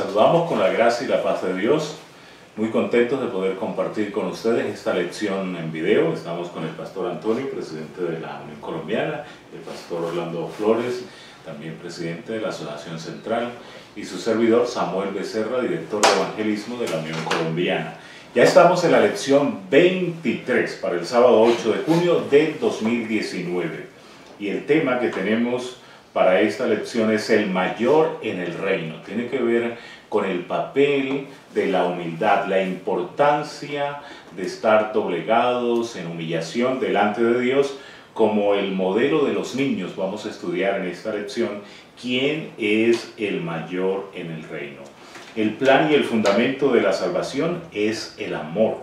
saludamos con la gracia y la paz de Dios. Muy contentos de poder compartir con ustedes esta lección en video. Estamos con el pastor Antonio, presidente de la Unión Colombiana, el pastor Orlando Flores, también presidente de la Asociación Central, y su servidor Samuel Becerra, director de Evangelismo de la Unión Colombiana. Ya estamos en la lección 23 para el sábado 8 de junio del 2019. Y el tema que tenemos para esta lección es el mayor en el reino. Tiene que ver con el papel de la humildad, la importancia de estar doblegados en humillación delante de Dios, como el modelo de los niños. Vamos a estudiar en esta lección quién es el mayor en el reino. El plan y el fundamento de la salvación es el amor.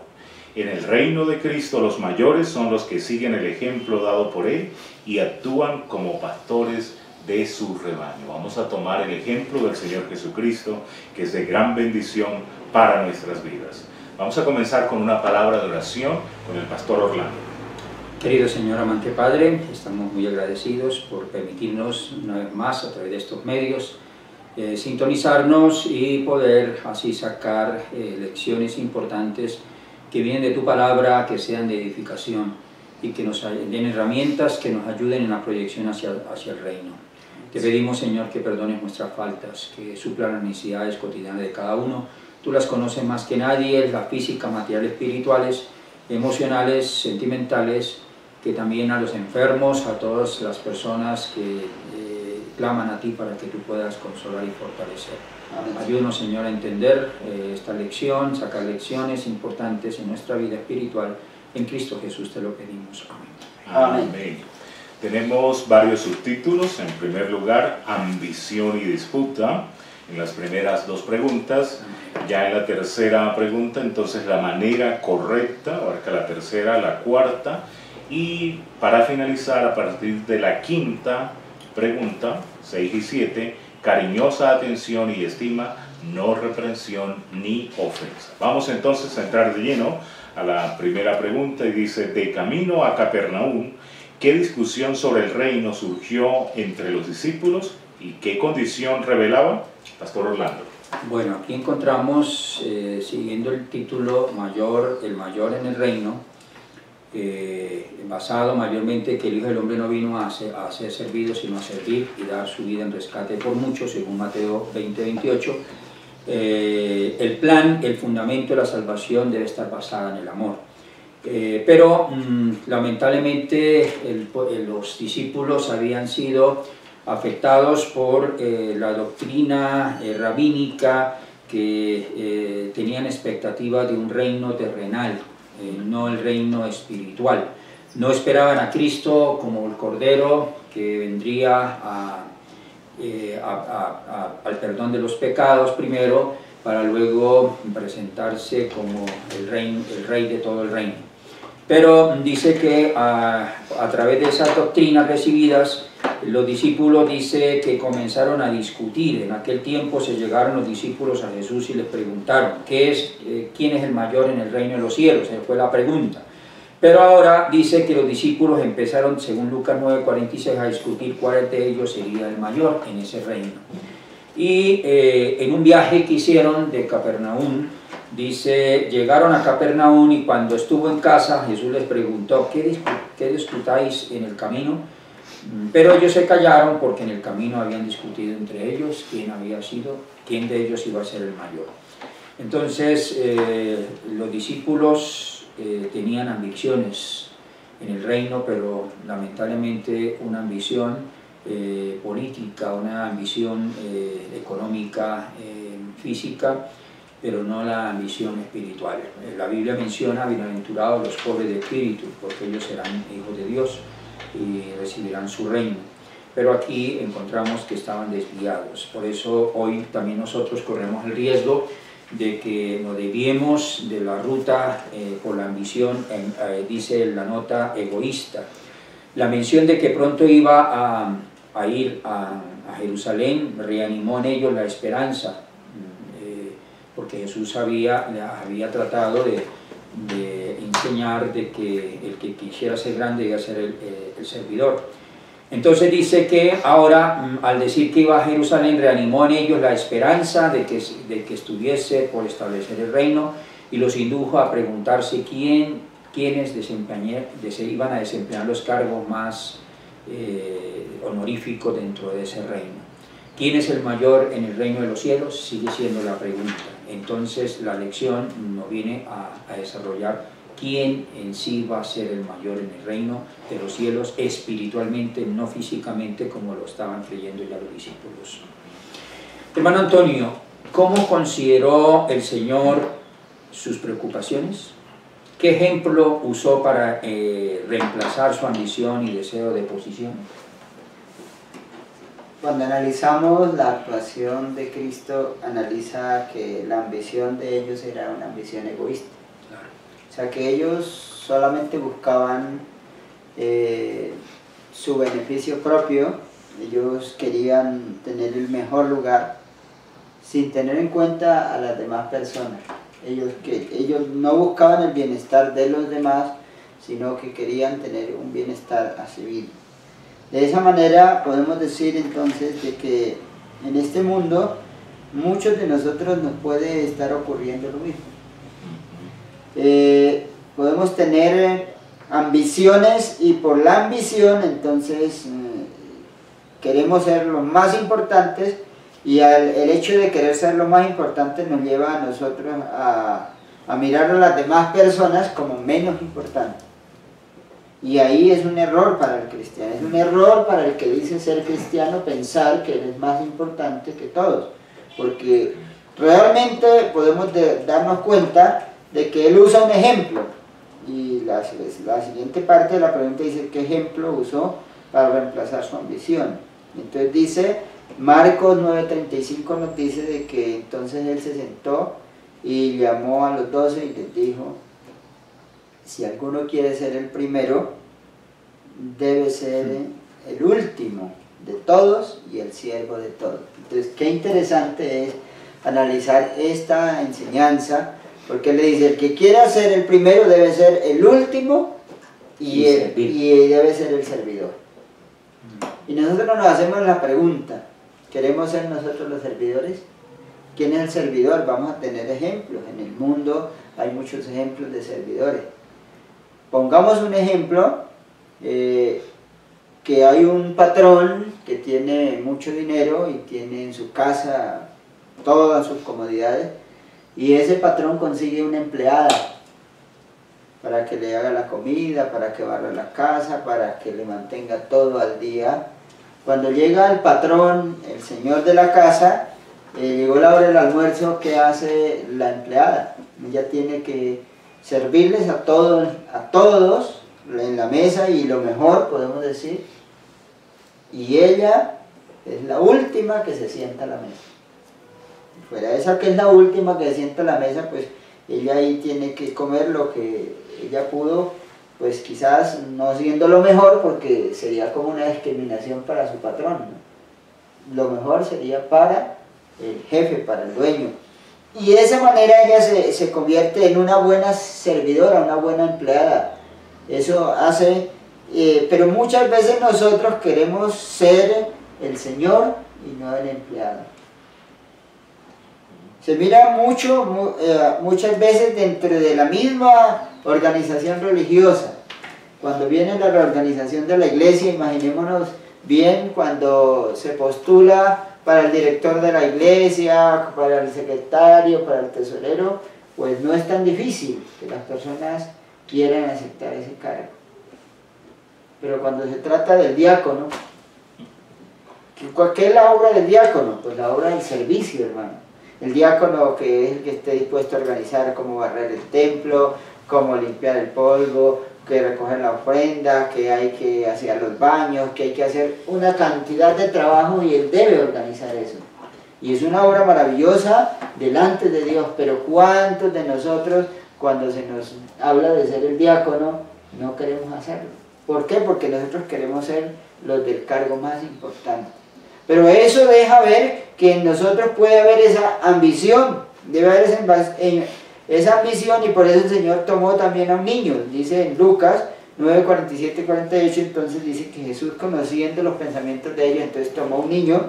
En el reino de Cristo los mayores son los que siguen el ejemplo dado por Él y actúan como pastores de su rebaño. Vamos a tomar el ejemplo del Señor Jesucristo, que es de gran bendición para nuestras vidas. Vamos a comenzar con una palabra de oración con el pastor Orlando. Querido Señor amante Padre, estamos muy agradecidos por permitirnos una vez más a través de estos medios sintonizarnos y poder así sacar lecciones importantes que vienen de tu palabra, que sean de edificación y que nos den herramientas que nos ayuden en la proyección hacia el reino. Te pedimos, Señor, que perdones nuestras faltas, que suplan las necesidades cotidianas de cada uno. Tú las conoces más que nadie, la física, materiales, espirituales, emocionales, sentimentales, que también a los enfermos, a todas las personas que claman a ti para que tú puedas consolar y fortalecer. Ayúdanos, Señor, a entender esta lección, sacar lecciones importantes en nuestra vida espiritual. En Cristo Jesús te lo pedimos. Amén. Amén. Tenemos varios subtítulos. En primer lugar, ambición y disputa, en las primeras dos preguntas. Ya en la tercera pregunta, entonces la manera correcta, abarca la tercera, la cuarta. Y para finalizar, a partir de la quinta pregunta, 6 y 7, cariñosa atención y estima, no reprensión ni ofensa. Vamos entonces a entrar de lleno a la primera pregunta y dice: de camino a Capernaum, ¿qué discusión sobre el reino surgió entre los discípulos y qué condición revelaba? Pastor Orlando. Bueno, aquí encontramos, siguiendo el título mayor, el mayor en el reino, basado mayormente que el Hijo del Hombre no vino a ser servido, sino a servir y dar su vida en rescate por muchos, según Mateo 20:28. El plan, el fundamento de la salvación debe estar basada en el amor. Pero lamentablemente los discípulos habían sido afectados por la doctrina rabínica, que tenían expectativa de un reino terrenal, no el reino espiritual. No esperaban a Cristo como el Cordero que vendría al perdón de los pecados primero, para luego presentarse como el rey de todo el reino. Pero dice que a través de esas doctrinas recibidas, los discípulos dice que comenzaron a discutir. En aquel tiempo se llegaron los discípulos a Jesús y le preguntaron, ¿quién es el mayor en el reino de los cielos? Esa fue la pregunta. Pero ahora dice que los discípulos empezaron, según Lucas 9:46, a discutir cuál de ellos sería el mayor en ese reino. Y en un viaje que hicieron de Capernaum, dice, llegaron a Capernaum y cuando estuvo en casa, Jesús les preguntó, ¿qué discutáis en el camino? Pero ellos se callaron porque en el camino habían discutido entre ellos quién de ellos iba a ser el mayor. Entonces, los discípulos tenían ambiciones en el reino, pero lamentablemente una ambición política, una ambición económica, física, pero no la ambición espiritual. La Biblia menciona, bienaventurados los pobres de espíritu, porque ellos serán hijos de Dios y recibirán su reino. Pero aquí encontramos que estaban desviados. Por eso hoy también nosotros corremos el riesgo de que nos desviemos de la ruta por la ambición, dice la nota, egoísta. La mención de que pronto iba a ir a Jerusalén reanimó en ellos la esperanza, porque Jesús había tratado de enseñar de que el que quisiera ser grande iba a ser el servidor. Entonces dice que ahora, al decir que iba a Jerusalén, reanimó en ellos la esperanza de que estuviese por establecer el reino, y los indujo a preguntarse quiénes iban a desempeñar los cargos más honoríficos dentro de ese reino. ¿Quién es el mayor en el reino de los cielos? Sigue siendo la pregunta. Entonces la lección nos viene a desarrollar quién en sí va a ser el mayor en el reino de los cielos, espiritualmente, no físicamente, como lo estaban creyendo ya los discípulos. Hermano Antonio, ¿cómo consideró el Señor sus preocupaciones? ¿Qué ejemplo usó para reemplazar su ambición y deseo de posición? Cuando analizamos la actuación de Cristo, analiza que la ambición de ellos era una ambición egoísta. O sea, que ellos solamente buscaban su beneficio propio, ellos querían tener el mejor lugar sin tener en cuenta a las demás personas. Ellos no buscaban el bienestar de los demás, sino que querían tener un bienestar a sí mismos. De esa manera podemos decir entonces de que en este mundo muchos de nosotros nos puede estar ocurriendo lo mismo. Podemos tener ambiciones y por la ambición entonces queremos ser los más importantes, y el hecho de querer ser los más importantes nos lleva a nosotros a mirar a las demás personas como menos importantes. Y ahí es un error para el cristiano, es un error para el que dice ser cristiano pensar que él es más importante que todos, porque realmente podemos darnos cuenta de que él usa un ejemplo, y la siguiente parte de la pregunta dice qué ejemplo usó para reemplazar su ambición. Entonces dice, Marcos 9:35 nos dice de que entonces él se sentó y llamó a los 12 y les dijo, si alguno quiere ser el primero, debe ser el último de todos y el siervo de todos. Entonces, qué interesante es analizar esta enseñanza, porque él le dice, el que quiera ser el primero debe ser el último y debe ser el servidor. Y nosotros nos hacemos la pregunta, ¿queremos ser nosotros los servidores? ¿Quién es el servidor? Vamos a tener ejemplos. En el mundo hay muchos ejemplos de servidores. Pongamos un ejemplo, que hay un patrón que tiene mucho dinero y tiene en su casa todas sus comodidades, y ese patrón consigue una empleada para que le haga la comida, para que barra la casa, para que le mantenga todo al día. Cuando llega el patrón, el señor de la casa, llegó la hora del almuerzo, ¿qué hace la empleada? Ella tiene que servirles a todos en la mesa, y lo mejor podemos decir, y ella es la última que se sienta a la mesa. Fuera de esa que es la última que se sienta a la mesa, pues ella ahí tiene que comer lo que ella pudo, pues quizás no siendo lo mejor, porque sería como una discriminación para su patrón, ¿no? Lo mejor sería para el jefe, para el dueño. Y de esa manera ella se convierte en una buena servidora, una buena empleada. Eso hace, pero muchas veces nosotros queremos ser el Señor y no el empleado. Se mira muchas veces dentro de la misma organización religiosa. Cuando viene la reorganización de la iglesia, imaginémonos bien cuando se postula para el director de la iglesia, para el secretario, para el tesorero, pues no es tan difícil que las personas quieran aceptar ese cargo. Pero cuando se trata del diácono, ¿qué es la obra del diácono? Pues la obra del servicio, hermano. El diácono, que es el que esté dispuesto a organizar cómo barrer el templo, cómo limpiar el polvo, que recoger la ofrenda, que hay que hacer los baños, que hay que hacer una cantidad de trabajo, y él debe organizar eso. Y es una obra maravillosa delante de Dios, pero ¿cuántos de nosotros, cuando se nos habla de ser el diácono, no queremos hacerlo? ¿Por qué? Porque nosotros queremos ser los del cargo más importante. Pero eso deja ver que en nosotros puede haber esa ambición, debe haber esa ambición, y por eso el Señor tomó también a un niño. Dice en Lucas 9:47-48, entonces dice que Jesús, conociendo los pensamientos de ellos, entonces tomó un niño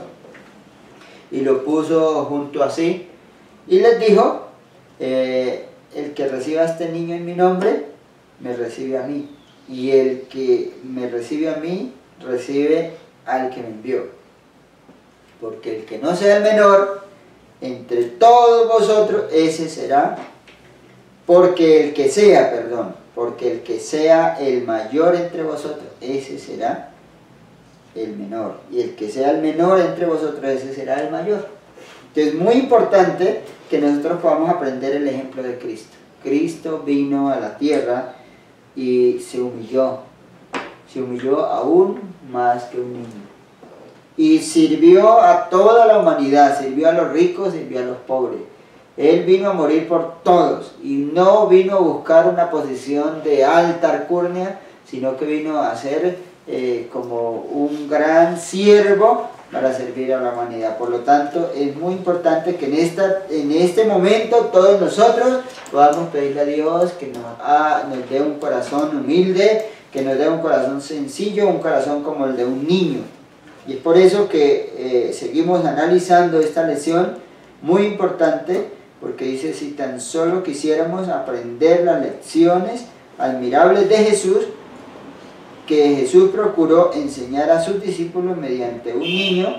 y lo puso junto a sí y les dijo, el que reciba a este niño en mi nombre, me recibe a mí, y el que me recibe a mí, recibe al que me envió, porque el que no sea el menor entre todos vosotros, ese será, porque el que sea el mayor entre vosotros, ese será el menor, y el que sea el menor entre vosotros, ese será el mayor. Entonces es muy importante que nosotros podamos aprender el ejemplo de Cristo. Cristo vino a la tierra y se humilló aún más que un niño, y sirvió a toda la humanidad, sirvió a los ricos, sirvió a los pobres. Él vino a morir por todos, y no vino a buscar una posición de alta alcurnia, sino que vino a ser como un gran siervo para servir a la humanidad. Por lo tanto, es muy importante que en este momento todos nosotros podamos pedirle a Dios que nos dé un corazón humilde, que nos dé un corazón sencillo, un corazón como el de un niño. Y es por eso que seguimos analizando esta lección muy importante, porque dice, si tan solo quisiéramos aprender las lecciones admirables de Jesús, que Jesús procuró enseñar a sus discípulos mediante un niño,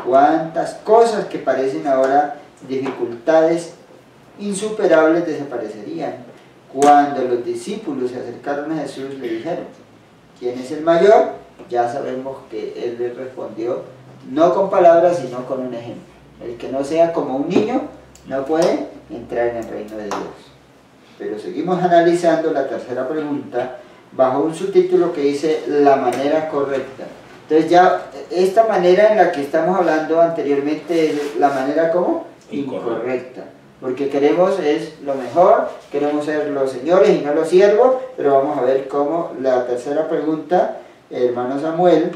cuántas cosas que parecen ahora dificultades insuperables desaparecerían. Cuando los discípulos se acercaron a Jesús, le dijeron, ¿quién es el mayor? Ya sabemos que Él les respondió, no con palabras, sino con un ejemplo. El que no sea como un niño, no puede entrar en el reino de Dios. Pero seguimos analizando la tercera pregunta, bajo un subtítulo que dice la manera correcta. Entonces ya esta manera en la que estamos hablando anteriormente es la manera ¿cómo? Incorrecta. Porque queremos es lo mejor, queremos ser los señores y no los siervos, pero vamos a ver cómo la tercera pregunta, hermano Samuel,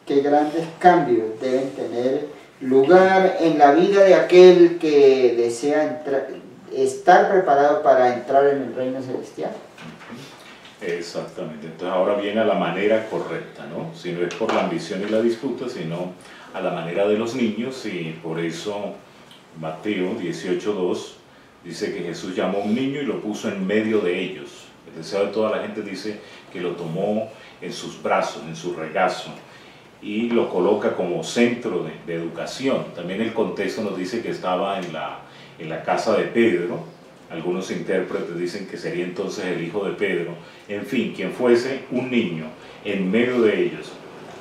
qué grandes cambios deben tener lugar en la vida de aquel que desea estar preparado para entrar en el reino celestial. Exactamente, entonces ahora viene a la manera correcta, ¿no? Si no es por la ambición y la disputa, sino a la manera de los niños, y por eso Mateo 18:2 dice que Jesús llamó a un niño y lo puso en medio de ellos. El deseo de toda la gente dice que lo tomó en sus brazos, en su regazo, y lo coloca como centro de educación. También el contexto nos dice que estaba en la casa de Pedro. Algunos intérpretes dicen que sería entonces el hijo de Pedro. En fin, quien fuese un niño en medio de ellos.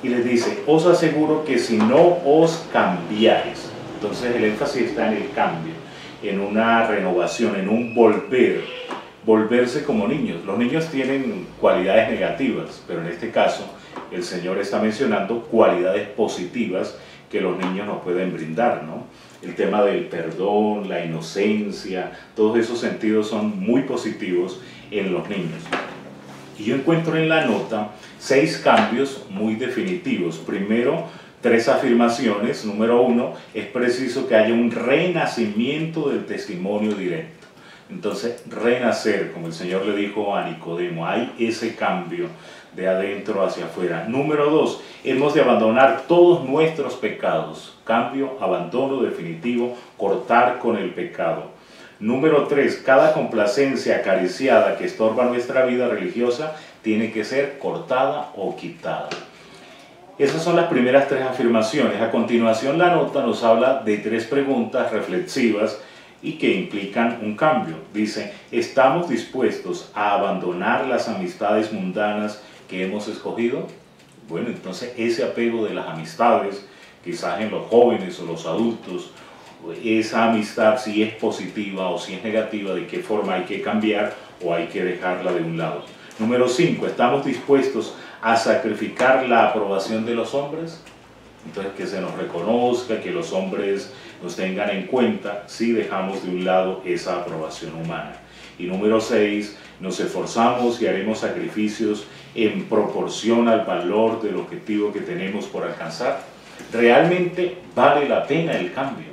Y les dice, os aseguro que si no os cambiáis, entonces el énfasis está en el cambio, en una renovación, en un volverse como niños. Los niños tienen cualidades negativas, pero en este caso el Señor está mencionando cualidades positivas que los niños nos pueden brindar, ¿no? El tema del perdón, la inocencia, todos esos sentidos son muy positivos en los niños. Y yo encuentro en la nota 6 cambios muy definitivos. Primero, 3 afirmaciones. Número 1, es preciso que haya un renacimiento del testimonio directo. Entonces, renacer, como el Señor le dijo a Nicodemo, hay ese cambio de adentro hacia afuera. Número 2, hemos de abandonar todos nuestros pecados. Cambio, abandono definitivo, cortar con el pecado. Número 3, cada complacencia acariciada que estorba nuestra vida religiosa tiene que ser cortada o quitada. Esas son las primeras 3 afirmaciones. A continuación la nota nos habla de 3 preguntas reflexivas y que implican un cambio. Dice, ¿estamos dispuestos a abandonar las amistades mundanas que hemos escogido? Bueno, entonces ese apego de las amistades, quizás en los jóvenes o los adultos, esa amistad si es positiva o si es negativa, de qué forma hay que cambiar o hay que dejarla de un lado. Número 5, ¿estamos dispuestos a sacrificar la aprobación de los hombres? Entonces que se nos reconozca, que los hombres nos tengan en cuenta si dejamos de un lado esa aprobación humana. Y número 6, nos esforzamos y haremos sacrificios en proporción al valor del objetivo que tenemos por alcanzar. Realmente vale la pena el cambio,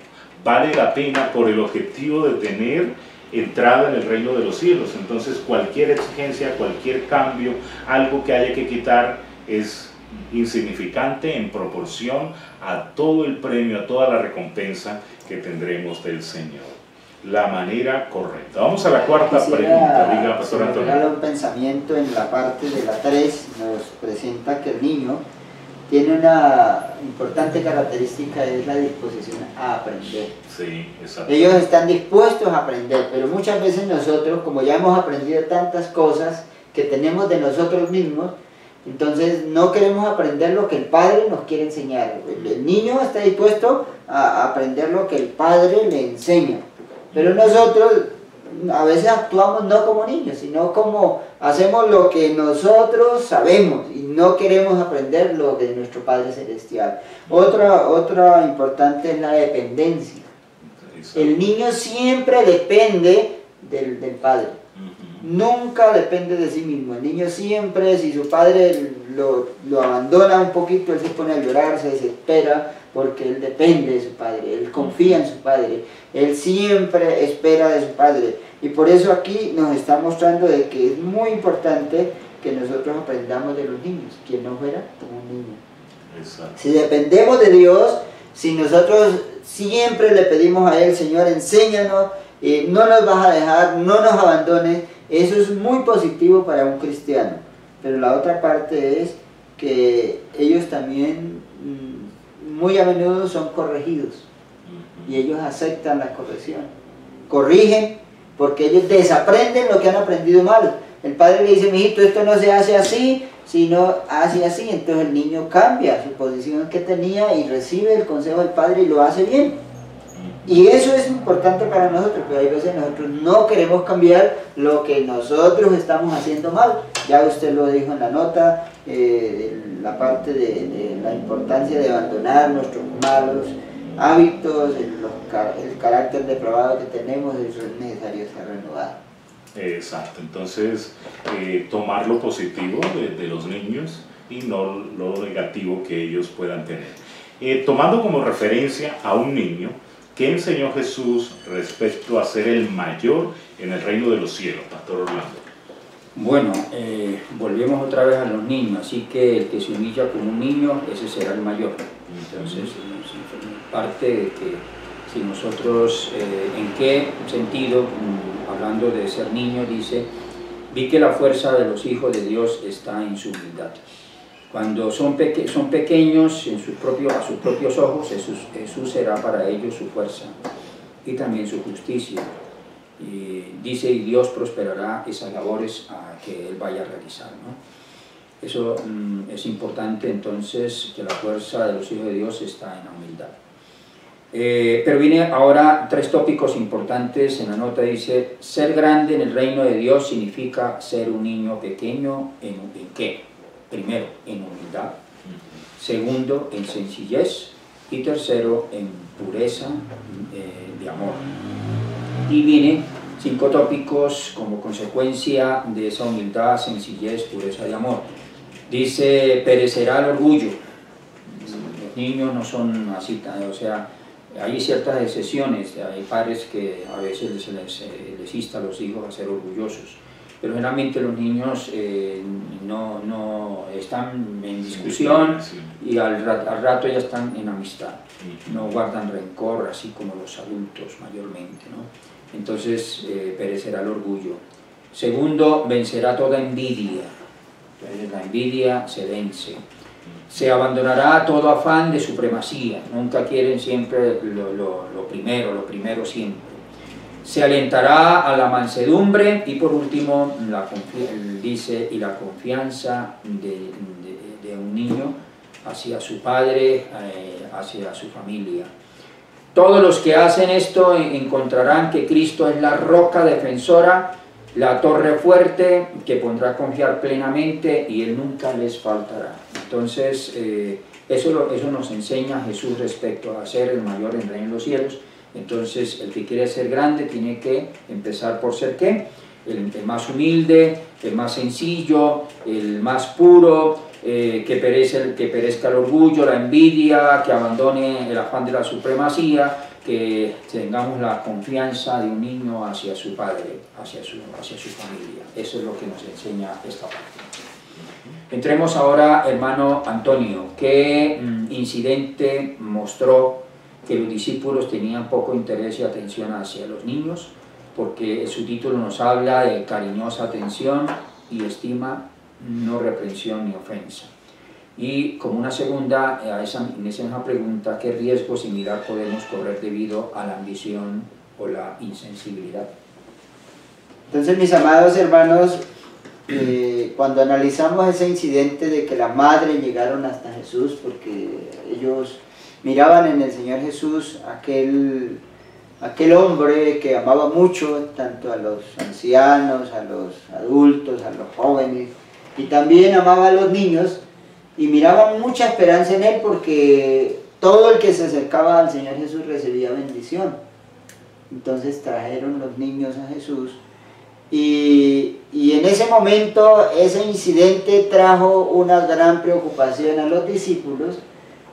vale la pena por el objetivo de tener entrada en el reino de los cielos. Entonces cualquier exigencia, cualquier cambio, algo que haya que quitar es insignificante en proporción a todo el premio, a toda la recompensa que tendremos del Señor. La manera correcta. Vamos a la cuarta pregunta. Diga, Pastor Antonio. Un pensamiento en la parte de la 3 nos presenta que el niño tiene una importante característica, es la disposición a aprender. Sí, exacto. Ellos están dispuestos a aprender, pero muchas veces nosotros, como ya hemos aprendido tantas cosas que tenemos de nosotros mismos, entonces no queremos aprender lo que el Padre nos quiere enseñar. El niño está dispuesto a aprender lo que el Padre le enseña, pero nosotros a veces actuamos no como niños, sino como hacemos lo que nosotros sabemos y no queremos aprender lo de nuestro Padre Celestial. Otra importante es la dependencia. El niño siempre depende del Padre. Nunca depende de sí mismo. El niño siempre, si su padre lo abandona un poquito, él se pone a llorar, se desespera, porque él depende de su padre, él confía en su padre, él siempre espera de su padre. Y por eso aquí nos está mostrando de que es muy importante que nosotros aprendamos de los niños, quien no fuera como un niño. Exacto. Si dependemos de Dios, si nosotros siempre le pedimos a Él, Señor, enséñanos, no nos vas a dejar, no nos abandones, eso es muy positivo para un cristiano. Pero la otra parte es que ellos también muy a menudo son corregidos y ellos aceptan la corrección, corrigen porque ellos desaprenden lo que han aprendido mal. El padre le dice, mijito, esto no se hace así, sino hace así. Entonces el niño cambia su posición que tenía y recibe el consejo del padre y lo hace bien. Y eso es importante para nosotros, pero hay veces nosotros no queremos cambiar lo que nosotros estamos haciendo mal. Ya usted lo dijo en la nota, la parte de la importancia de abandonar nuestros malos hábitos, el carácter depravado que tenemos, eso es necesario ser renovado. Exacto, entonces tomar lo positivo de los niños y no lo negativo que ellos puedan tener. Tomando como referencia a un niño, ¿qué enseñó Jesús respecto a ser el mayor en el reino de los cielos, Pastor Orlando? Bueno, volvemos otra vez a los niños, así que el que se humilla como un niño, ese será el mayor. Entonces, parte de que si nosotros, ¿en qué sentido, hablando de ser niño, dice, vi que la fuerza de los hijos de Dios está en su humildad? Cuando son pequeños a sus propios ojos, Jesús será para ellos su fuerza y también su justicia. Y dice, y Dios prosperará esas labores a que Él vaya a realizar, ¿no? Eso es importante, entonces, que la fuerza de los hijos de Dios está en la humildad. Pero viene ahora 3 tópicos importantes en la nota. Dice, ser grande en el reino de Dios significa ser un niño pequeño ¿en qué? Primero, en humildad. Segundo, en sencillez. Y tercero, en pureza de amor. Y viene 5 tópicos como consecuencia de esa humildad, sencillez, pureza de amor. Dice, perecerá el orgullo. Los niños no son así, o sea, hay ciertas excepciones, hay padres que a veces les insta a los hijos a ser orgullosos, pero generalmente los niños no están en discusión y al rato ya están en amistad, no guardan rencor así como los adultos mayormente, ¿no? Entonces perecerá el orgullo. Segundo, vencerá toda envidia. Entonces la envidia se vence. Se abandonará todo afán de supremacía, nunca quieren siempre lo primero siempre. Se alentará a la mansedumbre y por último dice, y la confianza de un niño hacia su padre, hacia su familia. Todos los que hacen esto encontrarán que Cristo es la roca defensora, la torre fuerte que pondrá a confiar plenamente y Él nunca les faltará. Entonces, eso nos enseña Jesús respecto a ser el mayor en el reino de los cielos. Entonces, el que quiere ser grande tiene que empezar por ser ¿qué? El más humilde, el más sencillo, el más puro, que perezca el orgullo, la envidia, que abandone el afán de la supremacía, que tengamos la confianza de un niño hacia su padre, hacia su familia. Eso es lo que nos enseña esta parte. Entremos ahora, hermano Antonio. ¿Qué incidente mostró que los discípulos tenían poco interés y atención hacia los niños? Porque su título nos habla de cariñosa atención y estima, no reprensión ni ofensa. Y como una segunda, en esa misma pregunta, ¿qué riesgo similar podemos correr debido a la ambición o la insensibilidad? Entonces, mis amados hermanos, cuando analizamos ese incidente de que las madres llegaron hasta Jesús, porque ellos miraban en el Señor Jesús aquel hombre que amaba mucho tanto a los ancianos, a los adultos, a los jóvenes, y también amaba a los niños, y miraban mucha esperanza en él porque todo el que se acercaba al Señor Jesús recibía bendición. Entonces trajeron los niños a Jesús, y en ese momento ese incidente trajo una gran preocupación a los discípulos,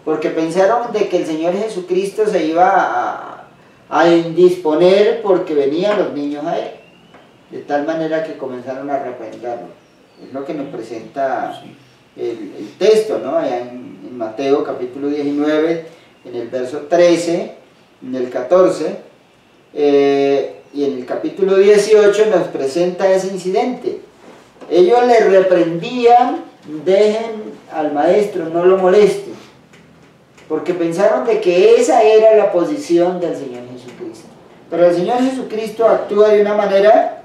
porque pensaron de que el Señor Jesucristo se iba a indisponer porque venían los niños a él, de tal manera que comenzaron a reprenderlo. Es lo que nos presenta el texto, ¿no? Allá en Mateo capítulo 19, en el verso 13, en el 14, y en el capítulo 18 nos presenta ese incidente. Ellos le reprendían: dejen al maestro, no lo molesten, porque pensaron de que esa era la posición del Señor Jesucristo. Pero el Señor Jesucristo actúa de una manera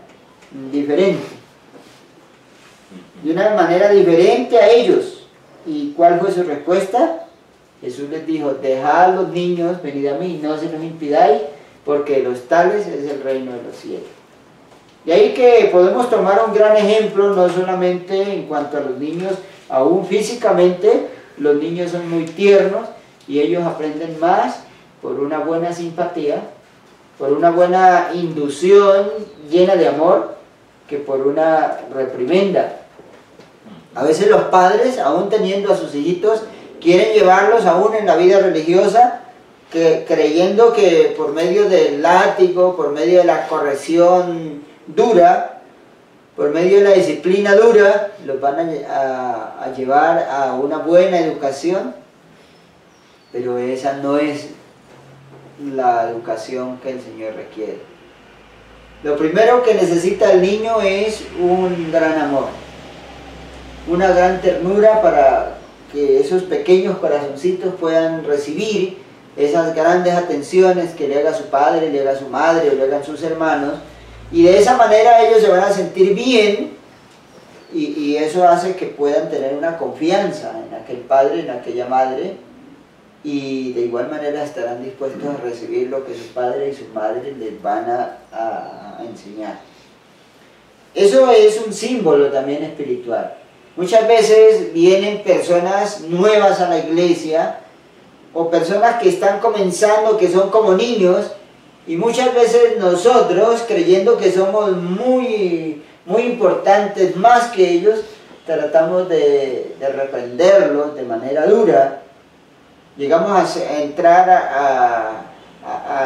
diferente, a ellos. ¿Y cuál fue su respuesta? Jesús les dijo: dejad a los niños, venid a mí, no se los impidáis, porque de los tales es el reino de los cielos. De ahí que podemos tomar un gran ejemplo, no solamente en cuanto a los niños, aún físicamente, los niños son muy tiernos, y ellos aprenden más por una buena simpatía, por una buena inducción llena de amor, que por una reprimenda. A veces los padres, aún teniendo a sus hijitos, quieren llevarlos aún en la vida religiosa, creyendo que por medio del látigo, por medio de la corrección dura, por medio de la disciplina dura, los van a llevar a una buena educación. Pero esa no es la educación que el Señor requiere. Lo primero que necesita el niño es un gran amor, una gran ternura, para que esos pequeños corazoncitos puedan recibir esas grandes atenciones que le haga su padre, le haga su madre o le hagan sus hermanos, y de esa manera ellos se van a sentir bien, y eso hace que puedan tener una confianza en aquel padre, en aquella madre, y de igual manera estarán dispuestos a recibir lo que sus padres y sus madres les van a enseñar. Eso es un símbolo también espiritual. Muchas veces vienen personas nuevas a la iglesia, o personas que están comenzando, que son como niños, y muchas veces nosotros, creyendo que somos muy importantes, más que ellos, tratamos de reprenderlos de manera dura. Llegamos a entrar a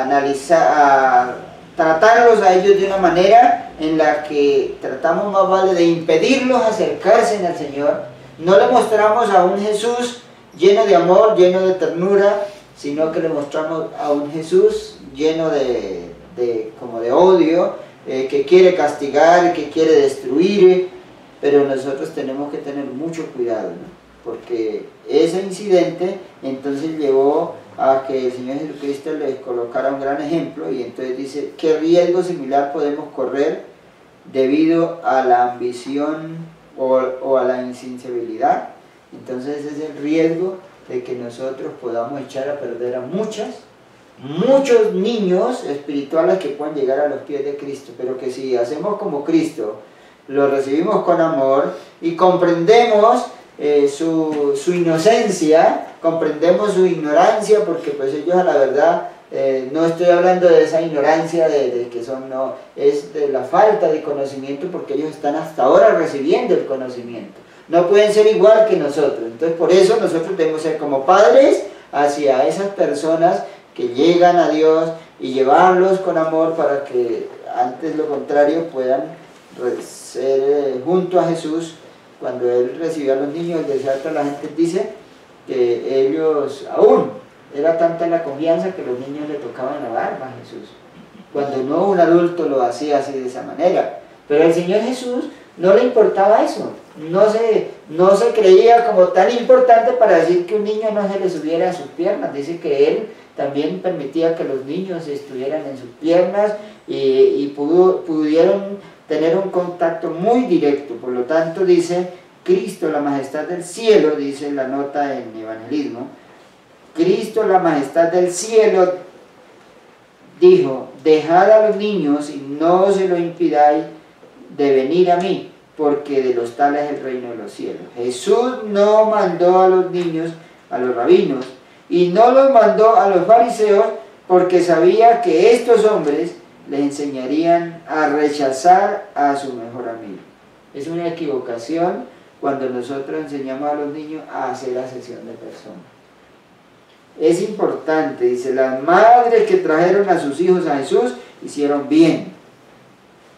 analizar, a tratarlos a ellos de una manera en la que tratamos más vale de impedirlos acercarse al Señor. No le mostramos a un Jesús lleno de amor, lleno de ternura, sino que le mostramos a un Jesús lleno como de odio, que quiere castigar, que quiere destruir. Pero nosotros tenemos que tener mucho cuidado, ¿no? Porque ese incidente entonces llevó a que el Señor Jesucristo les colocara un gran ejemplo, y entonces dice: ¿qué riesgo similar podemos correr debido a la ambición o a la insensibilidad? Entonces es el riesgo de que nosotros podamos echar a perder a muchos niños espirituales que puedan llegar a los pies de Cristo, pero que si hacemos como Cristo, lo recibimos con amor y comprendemos su inocencia, comprendemos su ignorancia, porque pues ellos a la verdad, no estoy hablando de esa ignorancia de que son, no, es de la falta de conocimiento, porque ellos están hasta ahora recibiendo el conocimiento, no pueden ser igual que nosotros. Entonces por eso nosotros debemos ser como padres hacia esas personas que llegan a Dios y llevarlos con amor para que antes lo contrario puedan ser junto a Jesús. Cuando Él recibió a los niños, el desierto, la gente dice que ellos aún, era tanta la confianza que los niños le tocaban la barba a Jesús, cuando no un adulto lo hacía así de esa manera. Pero al Señor Jesús no le importaba eso, no se creía como tan importante para decir que un niño no se le subiera a sus piernas. Dice que Él también permitía que los niños estuvieran en sus piernas y pudieron tener un contacto muy directo. Por lo tanto, dice Cristo, la majestad del cielo, dice la nota en Evangelismo, Cristo, la majestad del cielo, dijo: dejad a los niños y no se lo impidáis de venir a mí, porque de los tales es el reino de los cielos. Jesús no mandó a los niños a los rabinos y no los mandó a los fariseos, porque sabía que estos hombres les enseñarían a rechazar a su mejor amigo. Es una equivocación cuando nosotros enseñamos a los niños a hacer acepción de personas. Es importante, dice, las madres que trajeron a sus hijos a Jesús hicieron bien.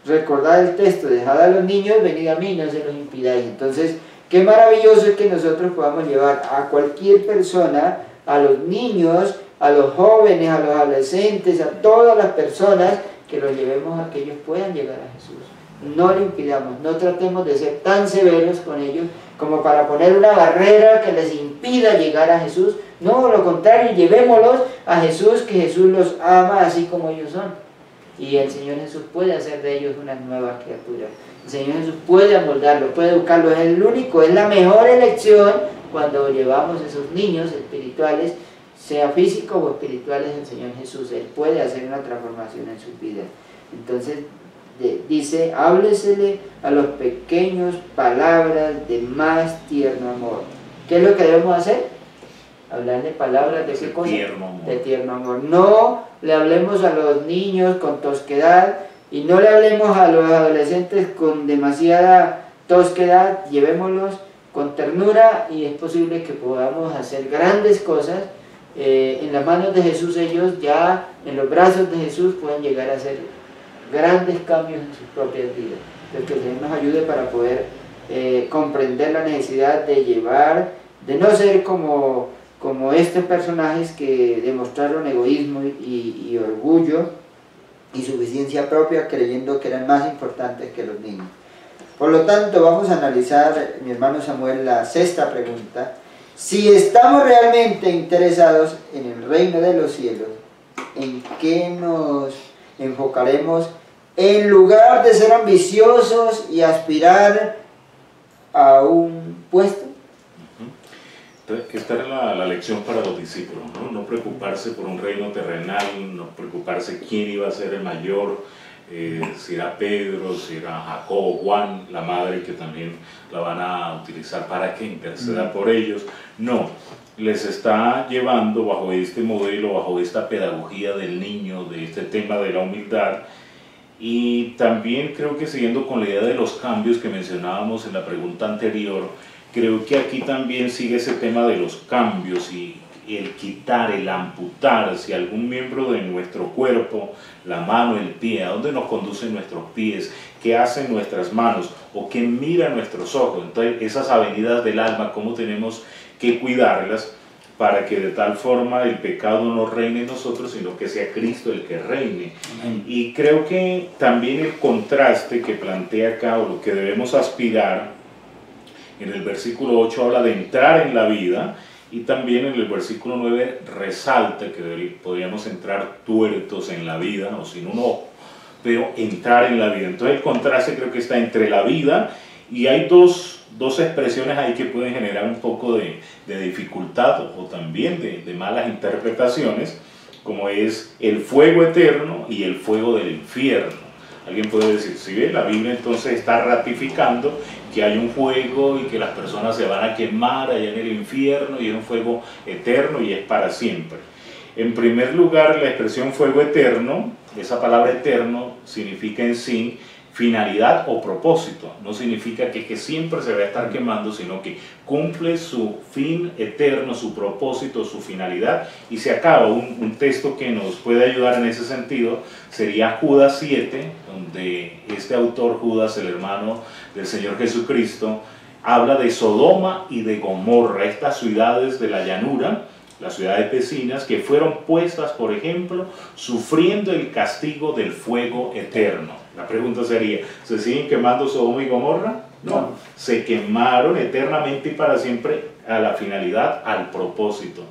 Recordad el texto: dejad a los niños, venid a mí, no se los impidáis. Entonces, qué maravilloso es que nosotros podamos llevar a cualquier persona, a los niños, a los jóvenes, a los adolescentes, a todas las personas, que los llevemos a que ellos puedan llegar a Jesús. No le impidamos, no tratemos de ser tan severos con ellos como para poner una barrera que les impida llegar a Jesús. No, lo contrario, llevémoslos a Jesús, que Jesús los ama así como ellos son. Y el Señor Jesús puede hacer de ellos una nueva criatura. El Señor Jesús puede amoldarlos, puede educarlos. Es el único, es la mejor elección cuando llevamos a esos niños espirituales, sea físicos o espirituales, el Señor Jesús. Él puede hacer una transformación en sus vidas. Entonces dice: háblesele a los pequeños palabras de más tierno amor. ¿Qué es lo que debemos hacer? Hablarle palabras de qué cosa? De tierno amor. No le hablemos a los niños con tosquedad y no le hablemos a los adolescentes con demasiada tosquedad. Llevémoslos con ternura y es posible que podamos hacer grandes cosas. En las manos de Jesús, ellos ya en los brazos de Jesús pueden llegar a hacer grandes cambios en sus propias vidas. Entonces, que el Señor nos ayude para poder comprender la necesidad de llevar, de no ser como estos personajes que demostraron egoísmo y orgullo y suficiencia propia, creyendo que eran más importantes que los niños. Por lo tanto, vamos a analizar, mi hermano Samuel, la sexta pregunta: si estamos realmente interesados en el reino de los cielos, ¿en qué nos enfocaremos en lugar de ser ambiciosos y aspirar a un puesto? Esta era la lección para los discípulos, ¿no? No preocuparse por un reino terrenal, no preocuparse quién iba a ser el mayor, si era Pedro, si era Jacobo, Juan, la madre que también la van a utilizar para que interceda por ellos. No, les está llevando bajo este modelo, bajo esta pedagogía del niño, de este tema de la humildad. Y también creo que siguiendo con la idea de los cambios que mencionábamos en la pregunta anterior, creo que aquí también sigue ese tema de los cambios y el quitar, el amputar. Si algún miembro de nuestro cuerpo, la mano, el pie, ¿a dónde nos conducen nuestros pies? ¿Qué hacen nuestras manos? ¿O qué miran nuestros ojos? Entonces, esas avenidas del alma, ¿cómo tenemos que cuidarlas para que de tal forma el pecado no reine en nosotros, sino que sea Cristo el que reine? Y creo que también el contraste que plantea acá, o lo que debemos aspirar, en el versículo 8 habla de entrar en la vida, y también en el versículo 9 resalta que podríamos entrar tuertos en la vida o sin un ojo, pero entrar en la vida. Entonces el contraste creo que está entre la vida, y hay dos expresiones ahí que pueden generar un poco de dificultad o también de malas interpretaciones, como es el fuego eterno y el fuego del infierno. Alguien puede decir: si ve, la Biblia entonces está ratificando que hay un fuego y que las personas se van a quemar allá en el infierno, y es un fuego eterno y es para siempre. En primer lugar, la expresión fuego eterno, esa palabra eterno significa en sí finalidad o propósito. No significa que siempre se va a estar quemando, sino que cumple su fin eterno, su propósito, su finalidad y se acaba. Un texto que nos puede ayudar en ese sentido sería Judas 7, donde este autor, Judas, el hermano del Señor Jesucristo, habla de Sodoma y de Gomorra, estas ciudades de la llanura, las ciudades vecinas, que fueron puestas, por ejemplo, sufriendo el castigo del fuego eterno. La pregunta sería, ¿se siguen quemando Sodoma y Gomorra? No, se quemaron eternamente y para siempre a la finalidad, al propósito.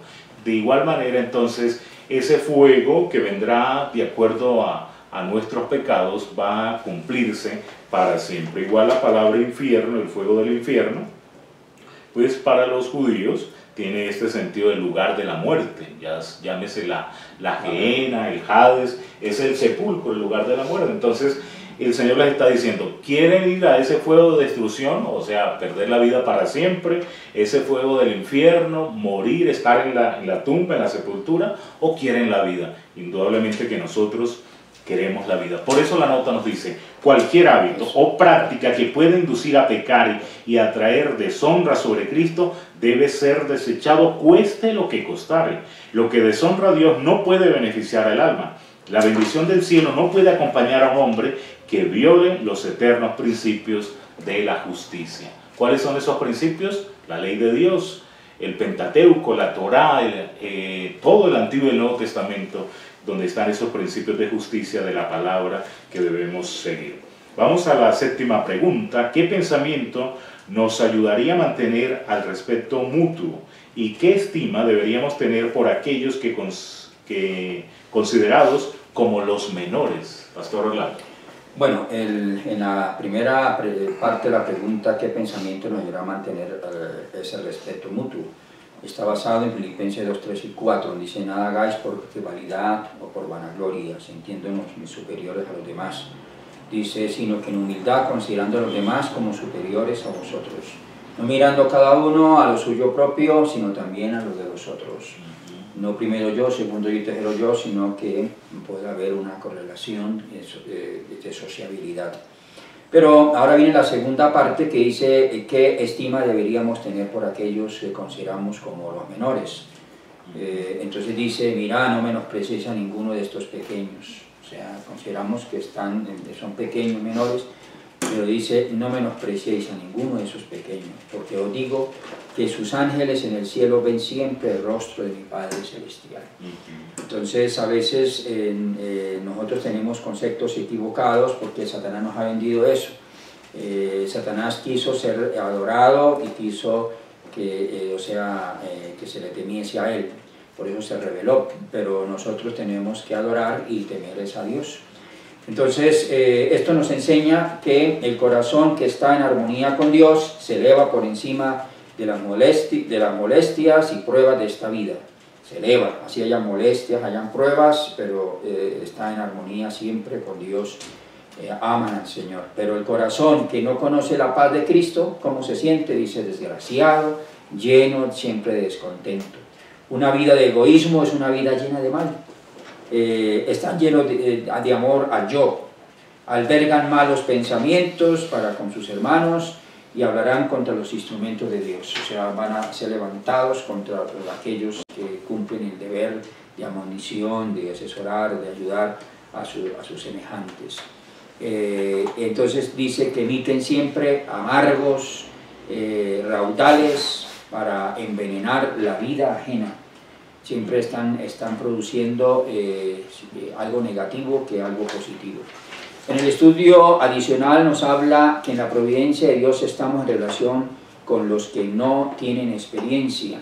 De igual manera, entonces, ese fuego que vendrá de acuerdo a nuestros pecados va a cumplirse para siempre. Igual la palabra infierno, el fuego del infierno, pues para los judíos tiene este sentido del lugar de la muerte, ya llámese la Gehenna, el Hades, es el sepulcro, el lugar de la muerte. Entonces el Señor les está diciendo, ¿quieren ir a ese fuego de destrucción? O sea, perder la vida para siempre, ese fuego del infierno, morir, estar en la tumba, en la sepultura, ¿o quieren la vida? Indudablemente que nosotros queremos la vida. Por eso la nota nos dice, cualquier hábito o práctica que pueda inducir a pecar y a traer deshonra sobre Cristo debe ser desechado, cueste lo que costare. Lo que deshonra a Dios no puede beneficiar al alma. La bendición del cielo no puede acompañar a un hombre que viole los eternos principios de la justicia. ¿Cuáles son esos principios? La ley de Dios, el Pentateuco, la Torá, todo el Antiguo y el Nuevo Testamento, donde están esos principios de justicia de la palabra que debemos seguir. Vamos a la séptima pregunta. ¿Qué pensamiento nos ayudaría a mantener al respeto mutuo? ¿Y qué estima deberíamos tener por aquellos que considerados como los menores? Pastor Orlando. Bueno, en la primera parte de la pregunta, ¿qué pensamiento nos ayudará a mantener ese respeto mutuo? Está basado en Filipenses 2, 3 y 4, donde dice, nada hagáis por rivalidad o por vanagloria, sintiéndonos superiores a los demás. Dice, sino que en humildad, considerando a los demás como superiores a vosotros. No mirando cada uno a lo suyo propio, sino también a lo de los otros. No primero yo, segundo yo y tercero yo, sino que puede haber una correlación de sociabilidad. Pero ahora viene la segunda parte que dice qué estima deberíamos tener por aquellos que consideramos como los menores. Entonces dice, mira, no menosprecies a ninguno de estos pequeños. O sea, consideramos que son pequeños, menores, pero dice, no menospreciéis a ninguno de esos pequeños, porque os digo que sus ángeles en el cielo ven siempre el rostro de mi Padre Celestial. Entonces, a veces nosotros tenemos conceptos equivocados porque Satanás nos ha vendido eso. Satanás quiso ser adorado y quiso que se le temiese a él. Por eso se rebeló, pero nosotros tenemos que adorar y temer a Dios. Entonces, esto nos enseña que el corazón que está en armonía con Dios se eleva por encima de las molestias y pruebas de esta vida. Se eleva, así hayan molestias, hayan pruebas, pero está en armonía siempre con Dios, aman al Señor. Pero el corazón que no conoce la paz de Cristo, ¿cómo se siente? Dice, desgraciado, lleno siempre de descontento. Una vida de egoísmo es una vida llena de mal. Están llenos de amor al yo, albergan malos pensamientos para con sus hermanos y hablarán contra los instrumentos de Dios, o sea, van a ser levantados contra aquellos que cumplen el deber de admonición, de asesorar, de ayudar a sus semejantes. Entonces dice que emiten siempre amargos, raudales para envenenar la vida ajena. Siempre están produciendo algo negativo que algo positivo. En el estudio adicional nos habla que en la providencia de Dios estamos en relación con los que no tienen experiencia,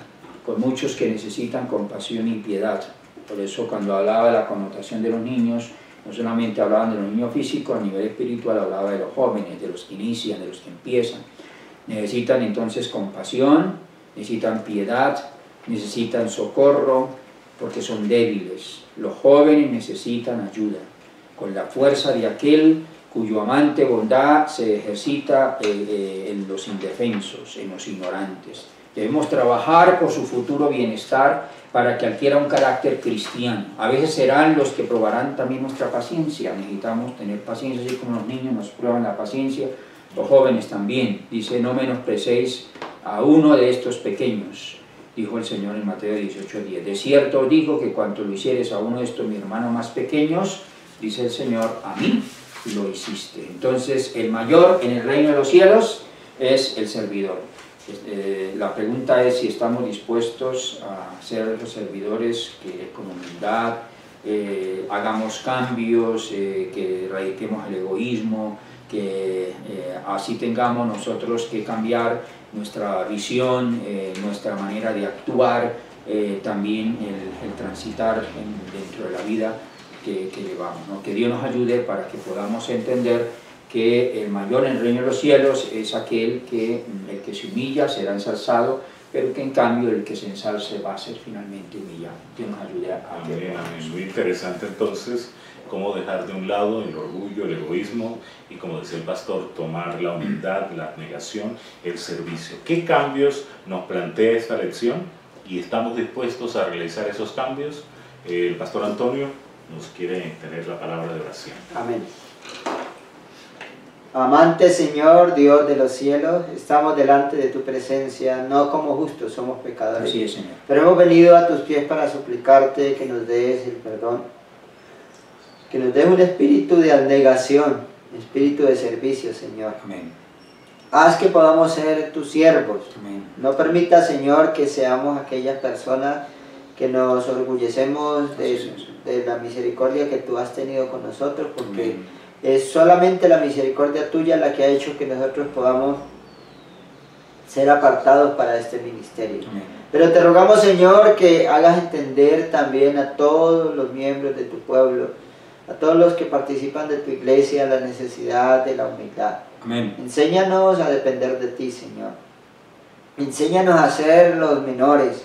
con muchos que necesitan compasión y piedad. Por eso cuando hablaba de la connotación de los niños, no solamente hablaban de los niños físicos, a nivel espiritual hablaba de los jóvenes, de los que inician, de los que empiezan. Necesitan entonces compasión, necesitan piedad, necesitan socorro, porque son débiles. Los jóvenes necesitan ayuda, con la fuerza de aquel cuyo amante bondad se ejercita en los indefensos, en los ignorantes. Debemos trabajar por su futuro bienestar para que adquiera un carácter cristiano. A veces serán los que probarán también nuestra paciencia. Necesitamos tener paciencia, así como los niños nos prueban la paciencia, los jóvenes también. Dice, no menosprecéis a uno de estos pequeños, dijo el Señor en Mateo 18:10. De cierto os digo que cuanto lo hicieres a uno de estos mis hermanos más pequeños, dice el Señor, a mí lo hiciste. Entonces, el mayor en el reino de los cielos es el servidor. La pregunta es si estamos dispuestos a ser los servidores que con humildad hagamos cambios, que erradiquemos el egoísmo, que así tengamos nosotros que cambiar nuestra visión, nuestra manera de actuar, también el transitar dentro de la vida que llevamos, ¿no? Que Dios nos ayude para que podamos entender que el mayor en el reino de los cielos es aquel que el que se humilla será ensalzado, pero que en cambio el que se ensalce va a ser finalmente humillado. Dios nos ayude a que amén, amén. Muy interesante entonces cómo dejar de un lado el orgullo, el egoísmo y, como decía el pastor, tomar la humildad, la abnegación, el servicio. ¿Qué cambios nos plantea esta lección? Y estamos dispuestos a realizar esos cambios. El pastor Antonio nos quiere tener la palabra de oración. Amén. Amante Señor, Dios de los cielos, estamos delante de tu presencia, no como justos, somos pecadores. Así es, Señor. Pero hemos venido a tus pies para suplicarte que nos des el perdón, que nos des un espíritu de abnegación, espíritu de servicio, Señor. Amén. Haz que podamos ser tus siervos. Amén. No permita, Señor, que seamos aquellas personas que nos orgullecemos de la misericordia que tú has tenido con nosotros, porque Amén. Es solamente la misericordia tuya la que ha hecho que nosotros podamos ser apartados para este ministerio. Amén. Pero te rogamos, Señor, que hagas entender también a todos los miembros de tu pueblo, a todos los que participan de tu iglesia, la necesidad de la humildad. Amén. Enséñanos a depender de ti, Señor. Enséñanos a ser los menores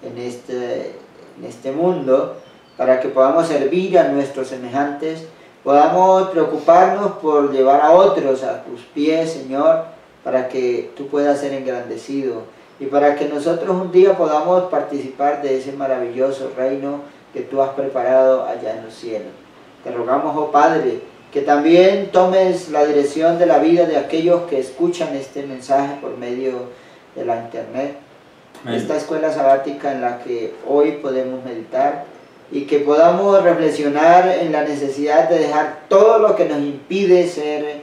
en este mundo, para que podamos servir a nuestros semejantes, podamos preocuparnos por llevar a otros a tus pies, Señor, para que tú puedas ser engrandecido y para que nosotros un día podamos participar de ese maravilloso reino que tú has preparado allá en los cielos. Te rogamos, oh Padre, que también tomes la dirección de la vida de aquellos que escuchan este mensaje por medio de la internet, esta escuela sabática en la que hoy podemos meditar, y que podamos reflexionar en la necesidad de dejar todo lo que nos impide ser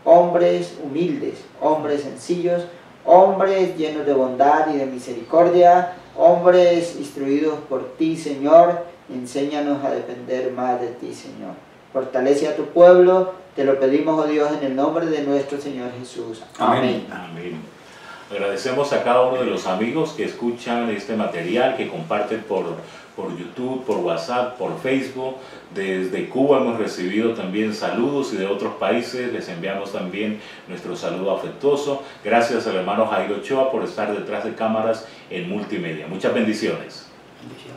hombres humildes, hombres sencillos, hombres llenos de bondad y de misericordia, hombres instruidos por ti, Señor. Enséñanos a depender más de ti, Señor. Fortalece a tu pueblo, te lo pedimos, oh Dios, en el nombre de nuestro Señor Jesús. Amén. Amén. Agradecemos a cada uno de los amigos que escuchan este material, que comparten por YouTube, por WhatsApp, por Facebook. Desde Cuba hemos recibido también saludos y de otros países les enviamos también nuestro saludo afectuoso. Gracias al hermano Jairo Ochoa por estar detrás de cámaras en multimedia. Muchas bendiciones. Bendiciones.